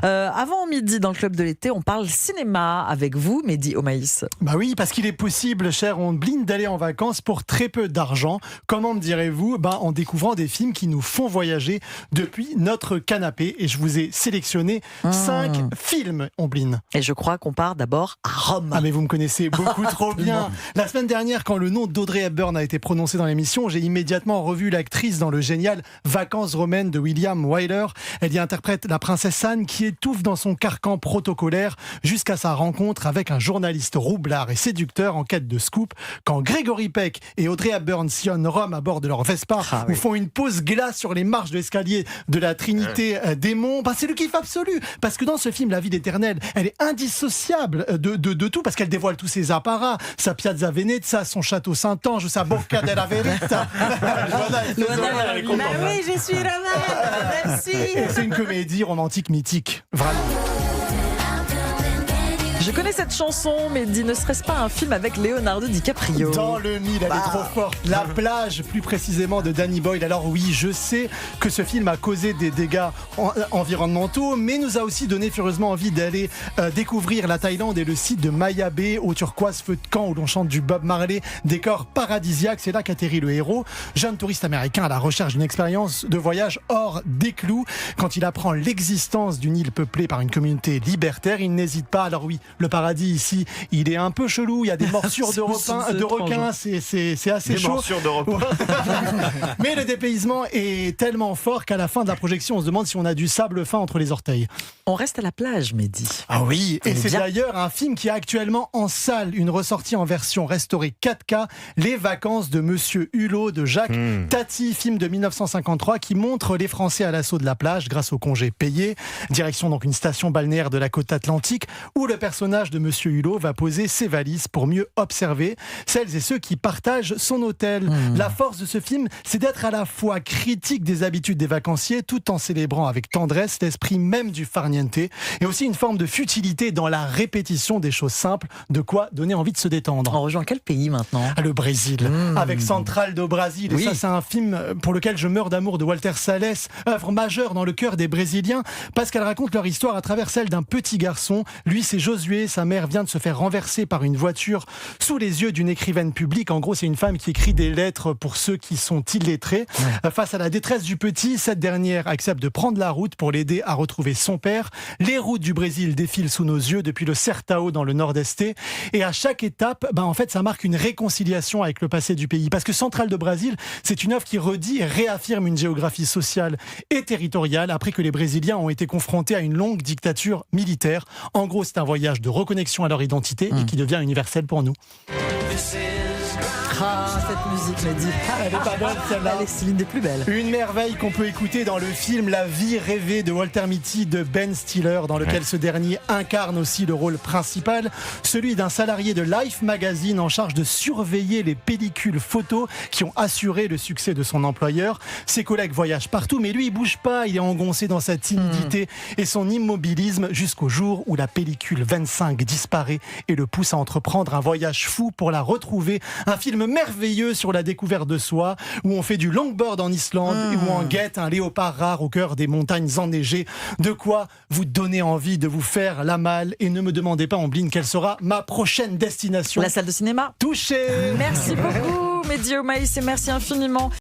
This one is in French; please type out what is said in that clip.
Avant midi, dans le Club de l'été, on parle cinéma avec vous, Mehdi Omaïs. Bah oui, parce qu'il est possible, cher Ondeline, d'aller en vacances pour très peu d'argent. Comment me direz-vous ? En découvrant des films qui nous font voyager depuis notre canapé. Et je vous ai sélectionné 5 films, Ondeline. Et je crois qu'on part d'abord à Rome. Ah mais vous me connaissez beaucoup trop bien. La semaine dernière, quand le nom d'Audrey Hepburn a été prononcé dans l'émission, j'ai immédiatement revu l'actrice dans le génial Vacances romaines de William Wyler. Elle y interprète la princesse Anne qui étouffe dans son carcan protocolaire jusqu'à sa rencontre avec un journaliste roublard et séducteur en quête de scoop. Quand Gregory Peck et Audrey Hepburn sillonnent Rome à bord de leur Vespa ou font une pause glace sur les marches de l'escalier de la Trinité des Monts, c'est le kiff absolu. Parce que dans ce film, La Ville éternelle, elle est indissociable de tout parce qu'elle dévoile tous ses apparats, sa Piazza Venezia, son château Saint-Ange, sa Bocca della Verita. Oui, je suis Romain. Merci. Et c'est une comédie romantique mythique, vraiment. Je connais cette chanson, mais ne serait-ce pas un film avec Leonardo DiCaprio ? Dans le mille, elle est trop forte. La plage, plus précisément, de Danny Boyle. Alors oui, je sais que ce film a causé des dégâts environnementaux, mais nous a aussi donné furieusement envie d'aller découvrir la Thaïlande et le site de Maya Bay, au turquoise feu de camp où l'on chante du Bob Marley, décor paradisiaque. C'est là qu'atterrit le héros, jeune touriste américain à la recherche d'une expérience de voyage hors des clous. Quand il apprend l'existence d'une île peuplée par une communauté libertaire, il n'hésite pas. Alors oui, le paradis ici, il est un peu chelou, il y a des morsures de requins, c'est assez chaud. Morsures de requins. Mais le dépaysement est tellement fort qu'à la fin de la projection, on se demande si on a du sable fin entre les orteils. On reste à la plage, Mehdi. Ah oui, et c'est bien. d'ailleurs un film qui est actuellement en salle, une ressortie en version restaurée 4K, Les Vacances de Monsieur Hulot de Jacques Tati, film de 1953 qui montre les Français à l'assaut de la plage grâce aux congés payés. Direction donc une station balnéaire de la côte atlantique où le personnage de Monsieur Hulot va poser ses valises pour mieux observer celles et ceux qui partagent son hôtel. La force de ce film, c'est d'être à la fois critique des habitudes des vacanciers tout en célébrant avec tendresse l'esprit même du farniente et aussi une forme de futilité dans la répétition des choses simples, de quoi donner envie de se détendre. On rejoint quel pays maintenant ? Le Brésil, avec Central do Brasil. Et ça, c'est un film pour lequel je meurs d'amour de Walter Salles, œuvre majeure dans le cœur des Brésiliens, parce qu'elle raconte leur histoire à travers celle d'un petit garçon. Lui, c'est Josué, sa mère vient de se faire renverser par une voiture sous les yeux d'une écrivaine publique. En gros, c'est une femme qui écrit des lettres pour ceux qui sont illettrés. Face à la détresse du petit, cette dernière accepte de prendre la route pour l'aider à retrouver son père. Les routes du Brésil défilent sous nos yeux depuis le Sertão dans le nord-est. Et à chaque étape, en fait, ça marque une réconciliation avec le passé du pays. Parce que Central do Brasil, c'est une œuvre qui redit et réaffirme une géographie sociale et territoriale après que les Brésiliens ont été confrontés à une longue dictature militaire. En gros, c'est un voyage de reconnexion à leur identité et qui devient universel pour nous. Ah, cette musique, Mehdi. Elle est pas bonne, celle-là. Elle est l'une des plus belles. Une merveille qu'on peut écouter dans le film La vie rêvée de Walter Mitty de Ben Stiller, dans lequel ce dernier incarne aussi le rôle principal, celui d'un salarié de Life Magazine en charge de surveiller les pellicules photos qui ont assuré le succès de son employeur. Ses collègues voyagent partout, mais lui, il bouge pas, il est engoncé dans sa timidité et son immobilisme jusqu'au jour où la pellicule 25 disparaît et le pousse à entreprendre un voyage fou pour la retrouver. Un film merveilleux sur la découverte de soi, où on fait du longboard en Islande et où on guette un léopard rare au cœur des montagnes enneigées. De quoi vous donner envie de vous faire la malle. Et ne me demandez pas, Ondeline, quelle sera ma prochaine destination. La salle de cinéma. Touché. Merci beaucoup, Mehdi Omaïs, et merci infiniment.